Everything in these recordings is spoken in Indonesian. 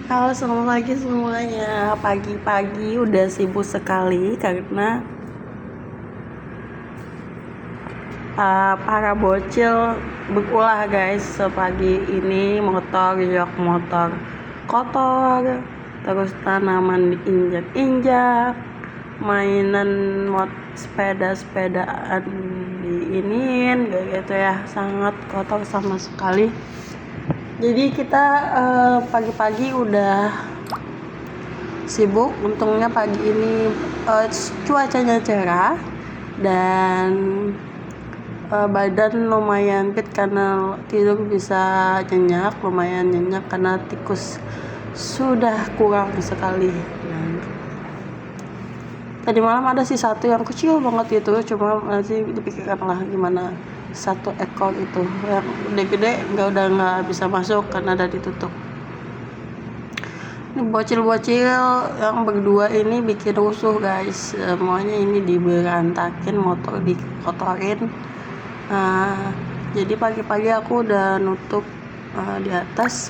Halo, selamat pagi semuanya. Pagi-pagi udah sibuk sekali karena para bocil berulah guys. Sepagi ini motor, jok motor kotor, terus tanaman diinjak-injak, mainan sepeda-sepedaan diinin kayak gitu ya, sangat kotor sama sekali. Jadi kita pagi-pagi udah sibuk. Untungnya pagi ini cuacanya cerah dan badan lumayan fit karena tidur bisa lumayan nyenyak karena tikus sudah kurang sekali. Tadi malam ada sih satu yang kecil banget itu, cuma nanti dipikirkan lah gimana satu ekor itu yang gede-gede udah nggak bisa masuk karena ada ditutup. Ini bocil-bocil yang berdua ini bikin rusuh guys, semuanya ini diberantakin, motor dikotorin. Jadi pagi-pagi aku udah nutup di atas.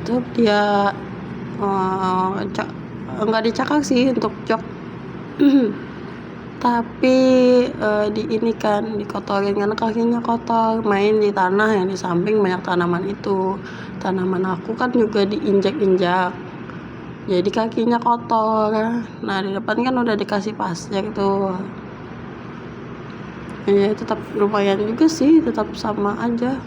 Tutup dia nggak dicakar sih untuk jok tapi di ini kan dikotorin karena kakinya kotor, main di tanah yang di samping banyak tanaman itu. Tanaman aku kan juga diinjak-injak jadi kakinya kotor. Nah di depan kan udah dikasih pasir tuh ya, tetap lumayan juga sih, tetap sama aja.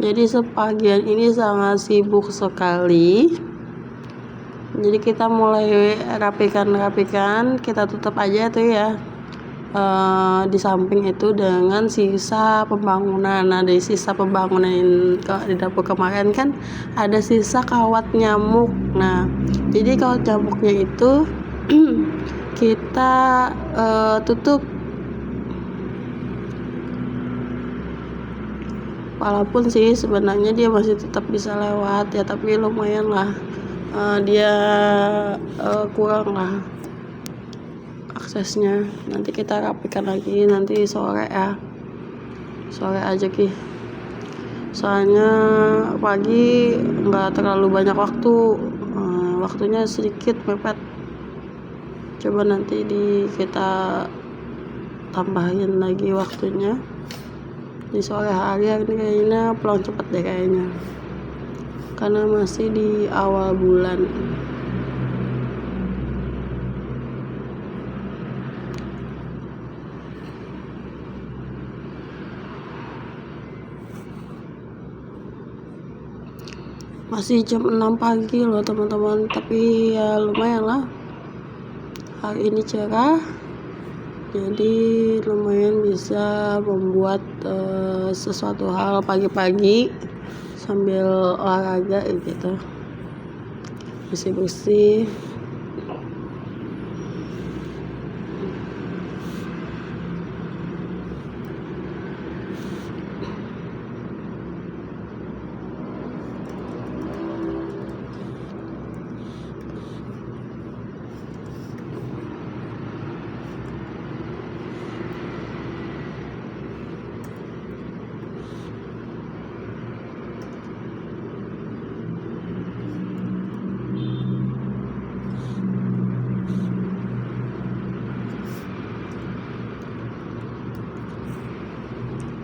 Jadi sepagian ini sangat sibuk sekali. Jadi kita mulai rapikan, kita tutup aja tuh ya di samping itu dengan sisa pembangunan. Nah dari sisa pembangunan di dapur kemarin kan ada sisa kawat nyamuk. Nah jadi kawat nyamuknya itu kita tutup. Walaupun sih sebenarnya dia masih tetap bisa lewat ya, tapi lumayan lah dia kurang lah aksesnya. Nanti kita rapikan lagi nanti sore ya, sore aja Ki, soalnya pagi nggak terlalu banyak waktu, waktunya sedikit mepet. Coba nanti kita tambahin lagi waktunya di sore hari ini, kayaknya pulang cepet deh kayaknya karena masih di awal bulan. Masih jam 6 pagi loh teman-teman, tapi ya lumayan lah, hari ini cerah jadi lumayan bisa membuat sesuatu hal pagi-pagi sambil olahraga gitu, bersih-bersih.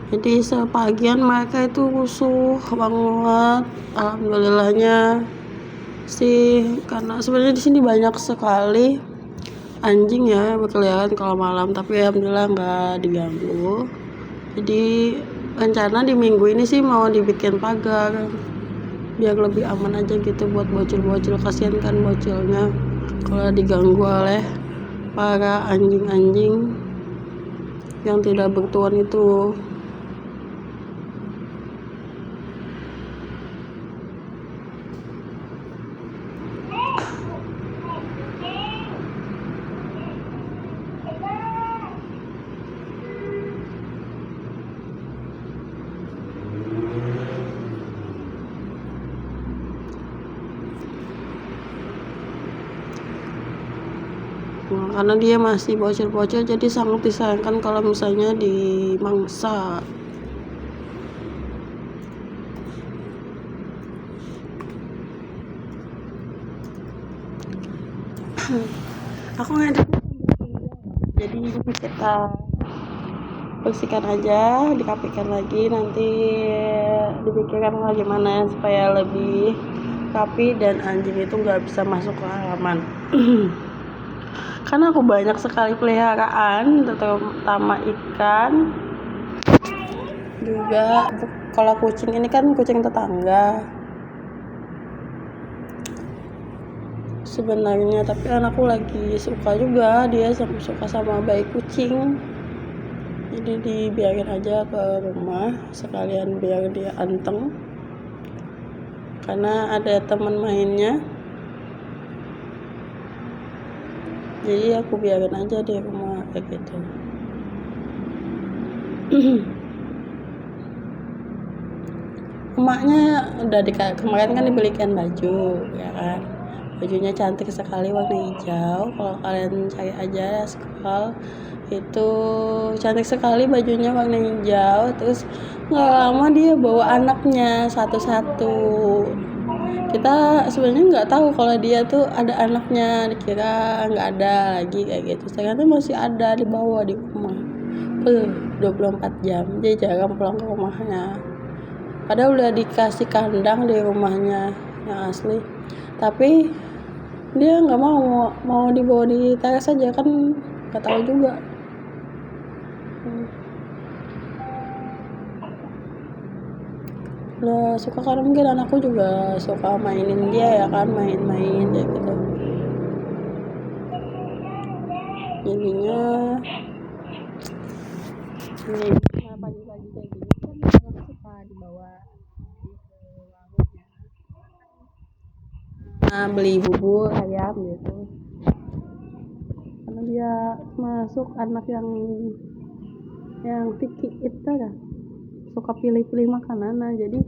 Jadi sebagian mereka itu rusuh banget. Alhamdulillahnya sih, karena sebenarnya di sini banyak sekali anjing ya berkeliaran kalau malam, tapi alhamdulillah nggak diganggu. Jadi rencana di minggu ini sih mau dibikin pagar biar lebih aman aja gitu buat bocil-bocil. Kasihan kan bocilnya kalau diganggu oleh para anjing-anjing yang tidak bertuan itu. karena dia masih bocil-bocil, jadi sangat disayangkan kalau misalnya dimangsa. Aku ngedit, jadi kita bersihkan aja, dikapikan lagi, nanti dipikirkan bagaimana supaya lebih rapi dan anjing itu nggak bisa masuk ke halaman. Karena aku banyak sekali peliharaan, terutama ikan. Juga kalau kucing ini kan kucing tetangga sebenarnya, tapi anakku lagi suka juga, dia suka sama bayi kucing, jadi dibiarin aja ke rumah sekalian biar dia anteng, karena ada teman mainnya, jadi aku biarin aja di rumah kayak gitu. Emaknya udah kemarin kan dibelikan baju, ya kan, bajunya cantik sekali warna hijau. Kalau kalian cari aja scroll itu, cantik sekali bajunya warna hijau. Terus nggak lama dia bawa anaknya satu-satu. Kita sebenarnya nggak tahu kalau dia tuh ada anaknya, dikira nggak ada lagi kayak gitu. Ternyata masih ada, dibawa di rumah 24 jam, dia jarang pulang ke rumahnya. Padahal udah dikasih kandang di rumahnya yang asli, tapi dia nggak mau dibawa di teras aja, kan nggak tahu juga. Udah suka, karena mungkin anakku juga suka mainin dia, ya kan, main-main kayak gitu. Jadinya ini pagi-pagi kayak gini kan anakku suka dibawa beli bubur ayam gitu, karena dia masuk anak yang picky itu kan, suka pilih-pilih makanan. Nah, jadi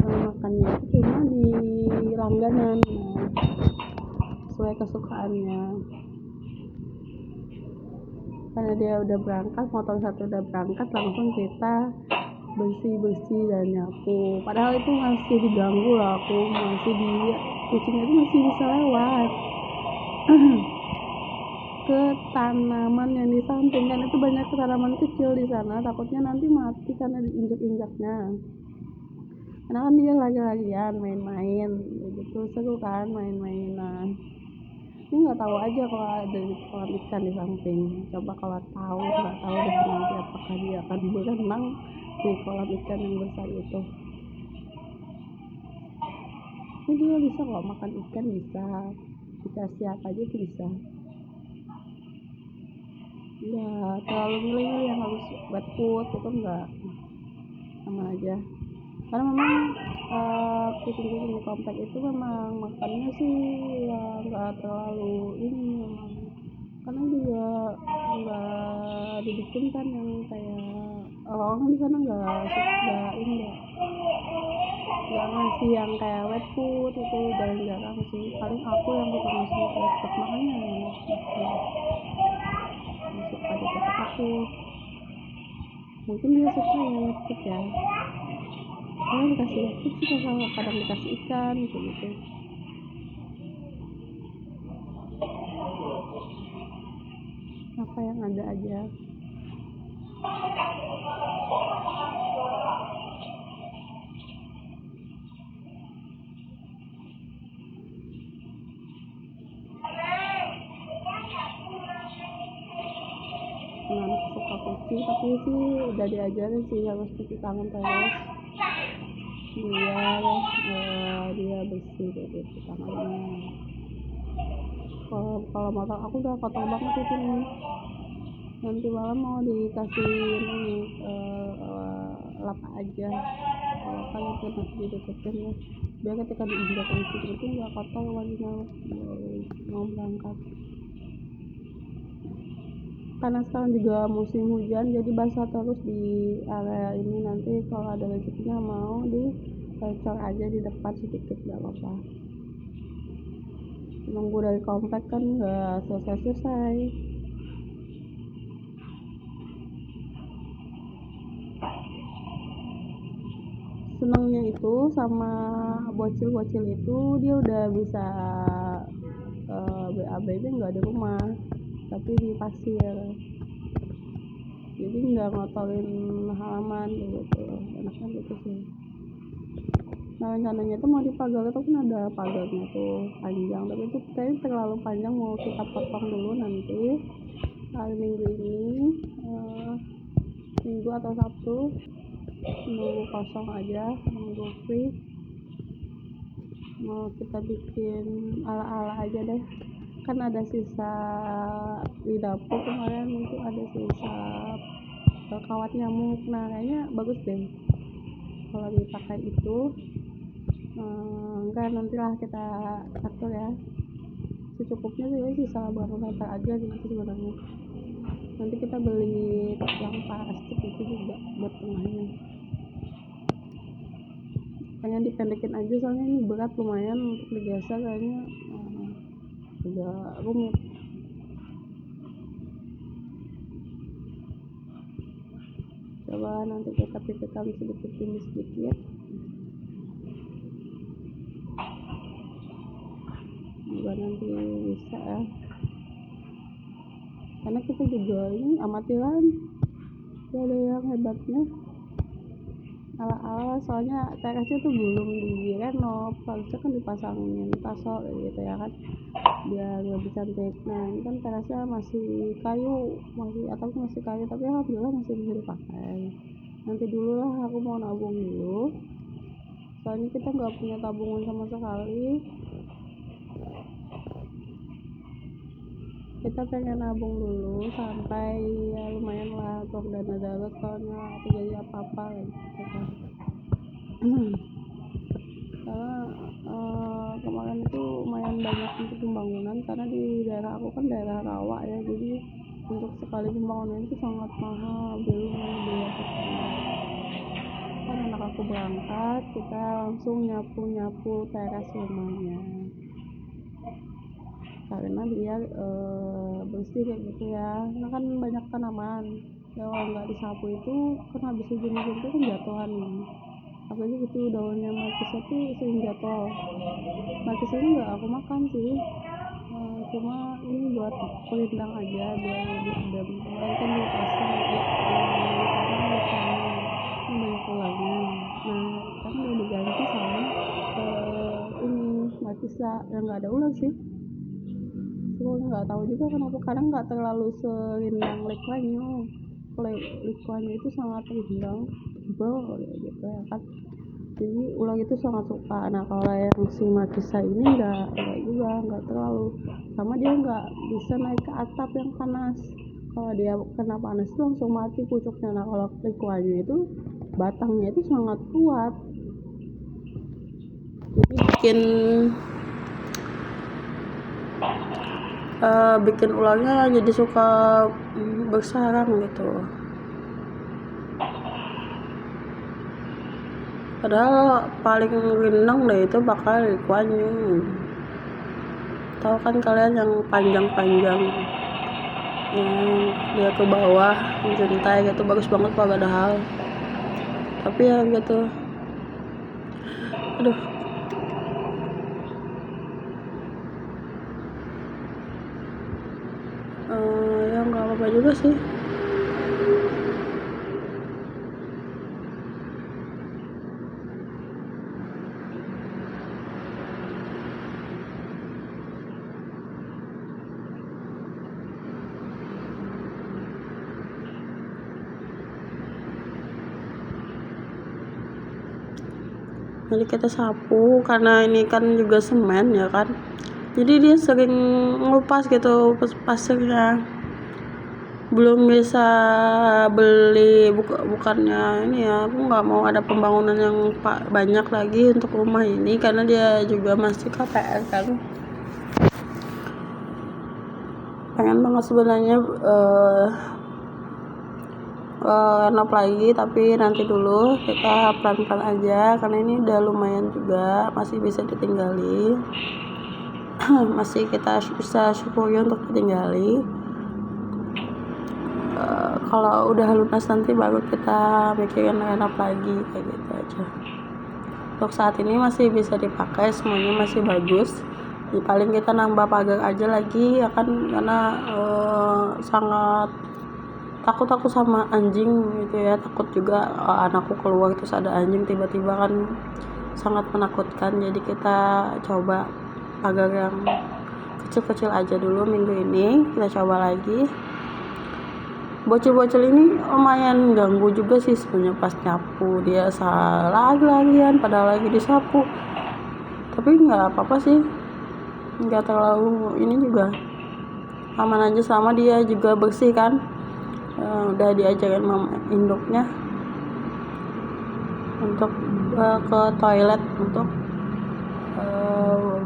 makannya itu cuma di langganan, sesuai kesukaannya. Karena dia udah berangkat, motor satu udah berangkat, langsung kita bersih dan nyapu. Padahal itu masih diganggu lah, aku masih kucingnya itu masih bisa lewat ke tanaman yang di samping, kan itu banyak tanaman kecil di sana, takutnya nanti mati karena diinjak-injaknya. Karena kan dia lagi-lagian main-main gitu, seru kan main-mainan. Ini nggak tahu aja kalau ada kolam ikan di samping. Coba kalau tahu, nggak tahu deh nanti apakah dia akan berenang di kolam ikan yang besar itu. Ini dia bisa kok makan ikan, bisa dikasih apa aja tuh bisa. Ya terlalu milih yang harus wet food itu enggak, sama aja. Karena memang kucing-kucing di komplek itu memang makannya sih ya nggak terlalu ini memang, karena juga nggak dibikin kan yang kayak orang di sana nggak ini nggak ngasih yang kayak wet food, itu jarang-jarang sih. Paling aku yang suka ngasih wet food, makanya suka di kotak aku. Mungkin dia suka ya wet food ya, kalau dikasih wet food sih kadang dikasih ikan gitu. Apa yang ada aja. Anak suka kucing, tapi sih udah diajarin sih harus cuci tangan terus biar dia bersih kayak gitu tangannya. Kalau motor aku udah kotor banget itu nih, nanti malam mau dikasih lap aja, kalau kan itu nanti ditutupin ya, biar ketika diinjak kucing itu nggak kotor bajunya mau berangkat. Karena sekarang juga musim hujan, jadi basah terus di area ini. Nanti kalau ada rezekinya mau dicor aja di depan sedikit, nggak apa-apa. nunggu dari komplek kan nggak selesai. Senangnya itu sama bocil-bocil itu dia udah bisa BAB-nya nggak di rumah tapi di pasir, jadi nggak ngotorin halaman gitu, enaknya gitu sih. Nah rencananya itu mau dipagar, itu kan ada pagarnya tuh panjang, tapi itu kayaknya terlalu panjang, mau kita potong dulu nanti hari Minggu ini, Minggu atau Sabtu, nunggu kosong aja, nunggu free, mau kita bikin ala-ala aja deh. Kan ada sisa di dapur kemarin, itu ada sisa kawat nyamuk, nah kayaknya bagus deh kalau dipakai itu. Enggak, nantilah kita atur ya, secukupnya sih sisa baru meter aja gitu sebenarnya. Nanti kita beli yang plastik itu juga buat tengahnya, pengen dipendekin aja soalnya ini berat lumayan untuk digeser, kayaknya agak rumit. Coba nanti kita pikirkan sedikit demi sedikit, semoga nanti bisa ya, karena kita juga ini amatiran, gak ada yang hebatnya, ala-ala. Soalnya terasnya tuh belum direnov, harusnya kan dipasangin taso gitu ya kan, biar lebih cantik. Nah ini kan terasnya masih kayu, tapi alhamdulillah masih bisa dipakai. Nanti dulu lah, aku mau nabung dulu, soalnya kita nggak punya tabungan sama sekali. Kita pengen nabung dulu sampai ya lumayan lah untuk dana darurat soalnya terjadi apa-apa gitu kan. Karena kemarin itu lumayan banyak untuk pembangunan, karena di daerah aku kan daerah rawa ya, jadi untuk sekali pembangunan itu sangat mahal, belum biaya kan anak aku berangkat, kita langsung nyapu teras rumahnya karena biar bersih kayak gitu ya. Nah kan banyak tanaman, kalau nggak disapu itu kan habis hujan-hujan itu kan jatuhan nih, apalagi gitu daunnya markisa tuh sering jatuh. Markisa ini nggak aku makan sih, cuma ini buat pelindang aja biar lebih adem. Kemarin kan dipasang di tanah kan banyak ulangnya, nah kan udah diganti sama ini markisa yang nggak ada ulang sih. Aku nggak tahu juga kenapa kadang nggak terlalu serindang likuannya. Kalau likuannya itu sangat rindang, tebal gitu ya kan, jadi ulang itu sangat suka. Nah kalau yang si markisa ini nggak terlalu, sama dia nggak bisa naik ke atap yang panas. Kalau dia kena panas itu langsung mati pucuknya. Nah kalau likuannya itu batangnya itu sangat kuat, jadi bikin ulangnya jadi suka bersarang gitu. Padahal paling rindang deh itu bakal likuannya. Tahu kan kalian yang panjang-panjang yang dia ke bawah mencintai gitu, bagus banget padahal, tapi ya gitu, aduh. Ya nggak apa-apa juga sih. Jadi kita sapu, karena ini kan juga semen ya kan, jadi dia sering ngelupas gitu pasirnya. Belum bisa beli, bukannya ini ya, aku nggak mau ada pembangunan yang banyak lagi untuk rumah ini karena dia juga masih KPR kan. Pengen banget sebenarnya renov lagi, tapi nanti dulu, kita pelan-pelan aja karena ini udah lumayan juga, masih bisa ditinggali. masih kita bisa syukuri untuk ditinggali. Kalau udah lunas nanti baru kita mikirin renov lagi, kayak gitu aja. Untuk saat ini masih bisa dipakai, semuanya masih bagus. Paling kita nambah pagar aja lagi ya kan, karena sangat takut aku sama anjing gitu ya, takut juga anakku keluar terus ada anjing tiba-tiba kan sangat menakutkan. Jadi kita coba pagar yang kecil-kecil aja dulu minggu ini, kita coba lagi. Bocil-bocil ini lumayan ganggu juga sih sebenarnya pas nyapu, dia salah lagi-lagian padahal lagi disapu, tapi nggak apa-apa sih, nggak terlalu ini, juga aman aja sama dia juga bersih kan. Udah diajarin mama induknya untuk ke toilet untuk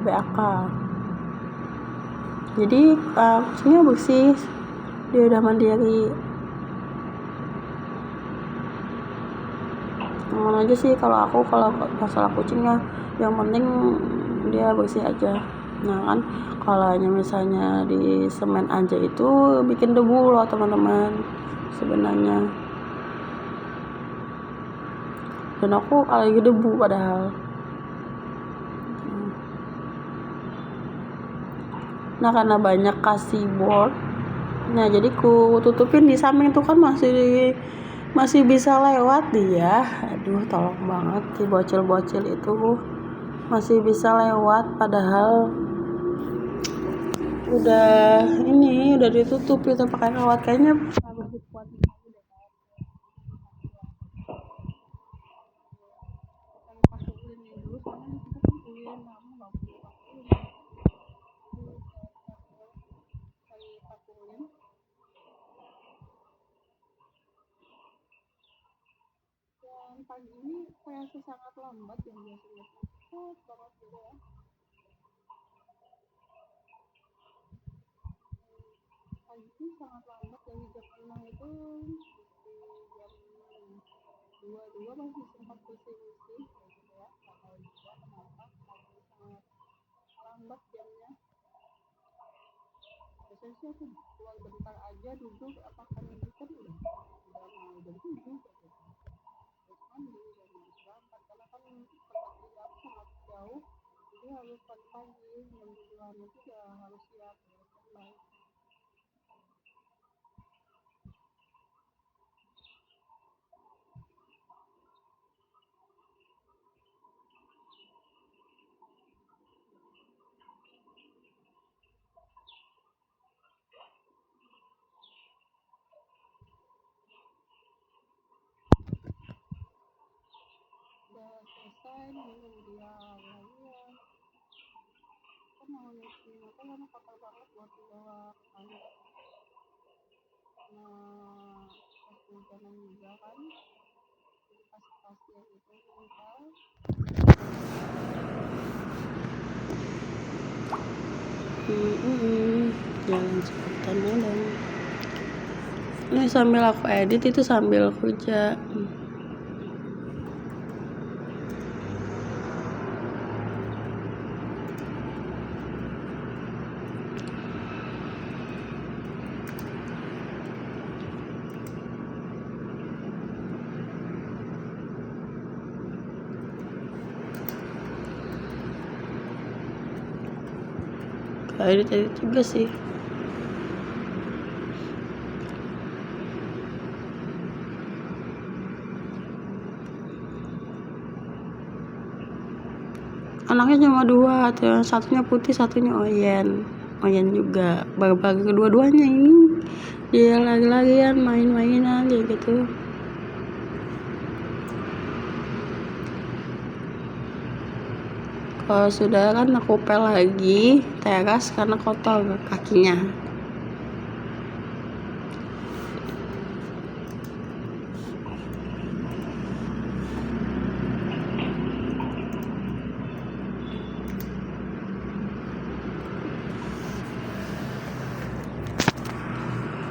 BAK, jadi kucingnya bersih, dia udah mandiri. Aman aja sih kalau masalah kucingnya, yang penting dia bersih aja. Nah kan kalau misalnya di semen aja itu bikin debu loh teman-teman sebenarnya, dan aku alergi debu padahal. Nah karena banyak kasih board, nah jadi ku tutupin di samping itu kan masih bisa lewat dia. Aduh tolong banget, si bocil-bocil itu masih bisa lewat padahal udah ditutup itu pakai kawat. Kayaknya harus dikuatin lagi deh, pakai ulinnya dulu, soalnya di situ kan ulin kamu nggak perlu pakai ulin, pakai ulin. Dan pagi ini terasa sangat lambat, yang biasanya cepet banget gitu ya. Pagi ini sangat lambat, dari jam 6 itu jam 2 masih sempat bersih-bersih gitu ya. Nggak tahu juga kenapa pagi sangat lambat jamnya. Biasanya sih aku keluar bentar aja duduk, apakah ini kan udah mau jam 7 gitu. Terus mandi dan harus berangkat karena kan tempat kerja aku sangat jauh, jadi harus pagi-pagi jam 7-an itu udah harus siap, harus standby. Udah selesai minum dia lagi kan, mau nyuci motor karena kotor banget buat dibawa ke kantor. Nah pas hujanan juga kan, jadi pas pasir itu mental. Jalan cepetan dong. Ini sambil aku edit itu sambil kerja. Edit juga sih. Anaknya cuma 2, satunya putih, satunya Oyen juga, bagi kedua-duanya ini dia lagi-lagian main-mainan gitu. Kalau sudah kan aku pel lagi teras karena kotor kakinya.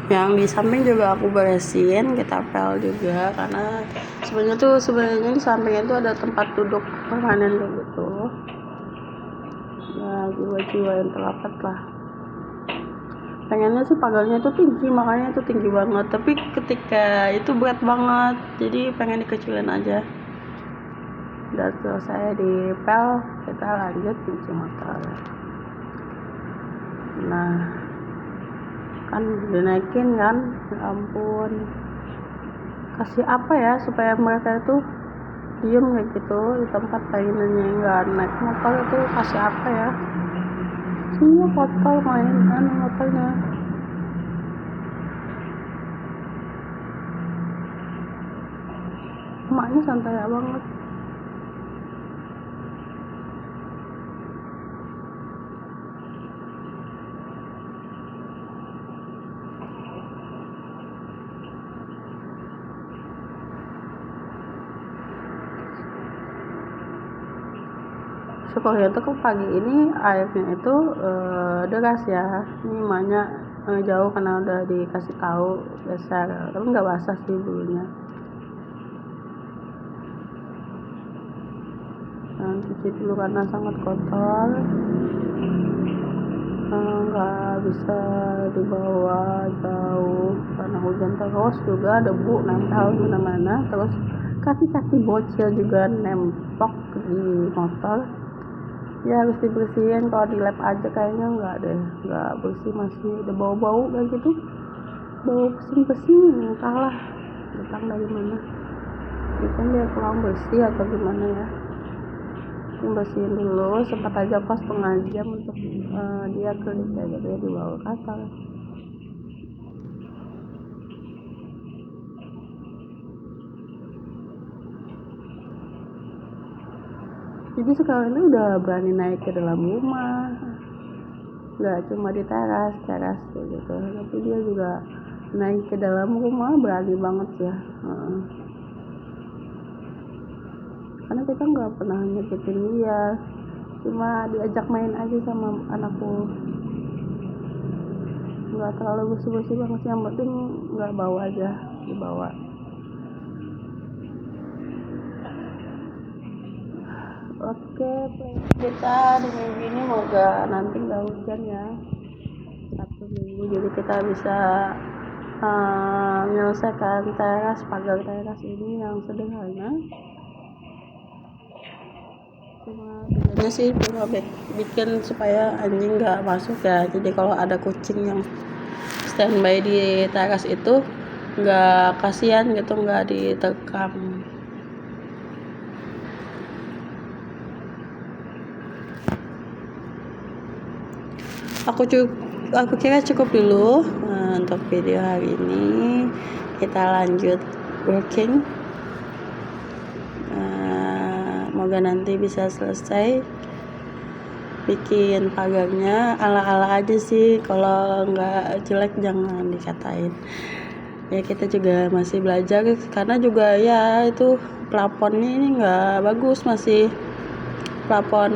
Yang di samping juga aku beresin, kita pel juga karena sebenarnya di samping itu ada tempat duduk permanen gitu. ya jiwa-jiwa yang terdapat lah. Pengennya sih pagarnya itu tinggi, makanya itu tinggi banget, tapi ketika itu berat banget, jadi pengen dikecilin aja. Udah selesai dipel, kita lanjut cuci motor. Nah kan dinaikin kan, ya ampun, kasih apa ya supaya mereka itu diem kayak gitu di tempat mainannya, nggak naik motor itu kasih apa ya, semua kotor mainan motornya. Emaknya santai banget. Syukurnya tuh pagi ini airnya itu deras ya. Ini emaknya jauh karena udah dikasih tahu geser, tapi nggak basah sih dulunya. Dan cuci dulu karena sangat kotor, nggak bisa dibawa jauh karena hujan terus, juga debu nempel mana-mana, terus kaki-kaki bocil juga nempok di motor. Ya harus dibersihin, kalau di lap aja kayaknya nggak bersih, masih ada bau-bau kayak gitu, bau pesing-pesing, entahlah datang dari mana. Mungkin dia kurang bersih atau gimana ya. Ini bersihin dulu, sempat aja pas setengah jam untuk dia kering kayak gitu ya, di bawah kasar. Jadi sekarang ini udah berani naik ke dalam rumah, nggak cuma di teras kayak gitu, tapi dia juga naik ke dalam rumah, berani banget ya. Karena kita nggak pernah nyakitin dia, cuma diajak main aja sama anakku, nggak terlalu bersih-bersih banget, yang penting nggak bawa aja, dibawa. Oke, kita di minggu ini moga nanti nggak hujan ya, Sabtu Minggu, jadi kita bisa menyelesaikan pagar teras ini yang sederhana. Cuma bedanya sih cuma bikin supaya anjing nggak masuk ya, jadi kalau ada kucing yang standby di teras itu nggak kasihan gitu, nggak diterkam. Aku kira cukup dulu untuk video hari ini. Kita lanjut working. Semoga nanti bisa selesai bikin pagarnya. Ala-ala aja sih, kalau nggak jelek jangan dikatain. Ya kita juga masih belajar, karena juga ya itu plafonnya ini nggak bagus, masih plafon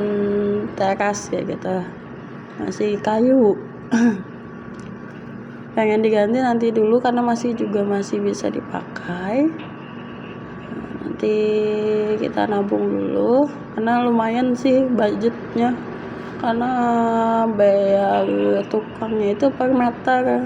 teras kayak gitu, masih kayu. Pengen diganti nanti dulu karena masih bisa dipakai. Nanti kita nabung dulu karena lumayan sih budgetnya, karena bayar tukangnya itu per meter.